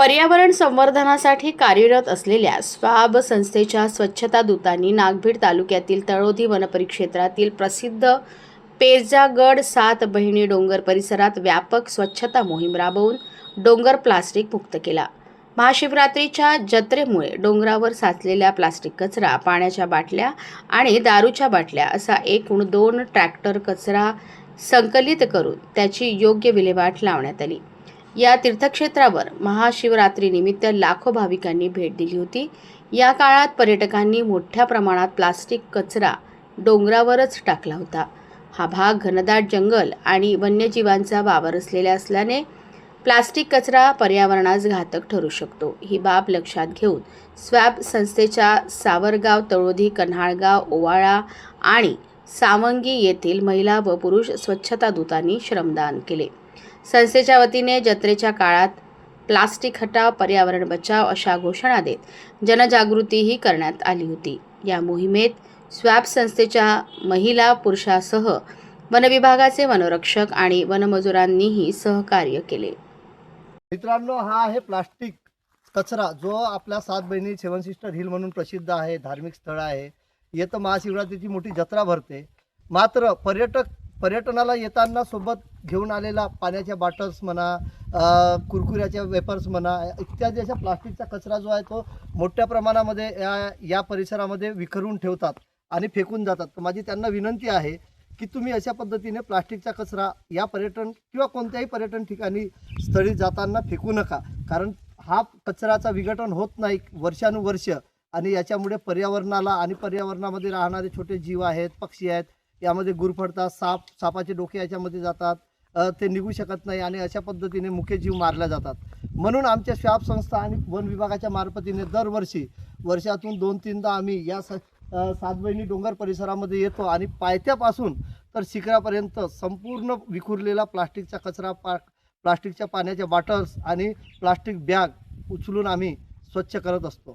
पर्यावरण संवर्धनासाठी कार्यरत असलेल्या स्वाब संस्थेच्या स्वच्छता दूतांनी नागभीड तालुक्यातील तळोधी वनपरिक्षेत्रातील प्रसिद्ध पेजागड सात बहिणी डोंगर परिसरात व्यापक स्वच्छता मोहीम राबवून डोंगर प्लास्टिक मुक्त केला। महाशिवरात्रीच्या जत्रेमुळे डोंगरावर साचलेला प्लास्टिक कचरा, पाण्याच्या बाटल्या आणि दारूच्या बाटल्या असा एकूण 2 ट्रॅक्टर कचरा संकलित करून त्याची योग्य विल्हेवाट लावण्यात आली। या तीर्थक्षेत्रावर महाशिवरात्रीनिमित्त लाखो भाविकांनी भेट दिली होती। या काळात पर्यटकांनी मोठ्या प्रमाणात प्लास्टिक कचरा डोंगरावरच टाकला होता। हा भाग घनदाट जंगल आणि वन्यजीवांचा वावर असल्याने प्लास्टिक कचरा पर्यावरणास घातक ठरू शकतो। ही बाब लक्षात घेऊन स्वॅब संस्थेच्या सावरगाव, तळोधी, कन्हाळगाव, ओवाळा आणि सावंगी येथील महिला व पुरुष स्वच्छता दूतांनी श्रमदान केले। संस्थेच्या वतीने जत्रेच्या काळात प्लास्टिक हटाव, पर्यावरण बचाव अशा घोषणा देत जनजागृतीही करण्यात आली होती। या मोहिमेत स्वॅब संस्थेच्या महिला, पुरुषासह वनविभागाचे वनरक्षक आणि वनमजुरांनीही सहकार्य केले। मित्रांनो, हा आहे प्लास्टिक कचरा जो आपल्या सात बहिणी सेवन सिस्टर हिल म्हणून प्रसिद्ध आहे, धार्मिक स्थळ आहे। येतं महाशिवरात्रीची मोठी जत्रा भरते। मात्र पर्यटनाला येताना सोबत घेऊन आलेला पाण्याच्या बॉटल्स म्हणा, कुरकुऱ्याच्या वेपर्स म्हणा, इत्यादी अशा प्लास्टिकचा कचरा जो आहे तो मोठ्या प्रमाणामध्ये या परिसरामध्ये विखरून ठेवतात आणि फेकून जातात। तर माझी त्यांना विनंती आहे की तुम्ही अशा पद्धतीने प्लास्टिकचा कचरा या पर्यटन किंवा कोणत्याही पर्यटन ठिकाणी स्थळी जाताना फेकू नका, कारण हा कचऱ्याचा विघटन होत नाही वर्षानुवर्ष आणि याच्यामुळे पर्यावरणाला आणि पर्यावरणामध्ये राहणारे छोटे जीव आहेत, पक्षी आहेत, यामध्ये गुरफटतात, सापाचे डोके याच्यामध्ये जातात, ते निघू शकत नाही आणि अशा पद्धतीने मुके जीव मारल्या जातात। म्हणून आमच्या स्वॅब संस्था आणि वन विभागाच्या मार्फतीने दरवर्षी वर्षातून 2-3दा आम्ही या सात बहिणी डोंगर परिसरामध्ये येतो आणि पायथ्यापासून तर शिखरापर्यंत संपूर्ण विखुरलेला प्लास्टिकचा कचरा, प्लास्टिकच्या पाण्याच्या बॉटल्स आणि प्लास्टिक बॅग उचलून आम्ही स्वच्छ करत असतो।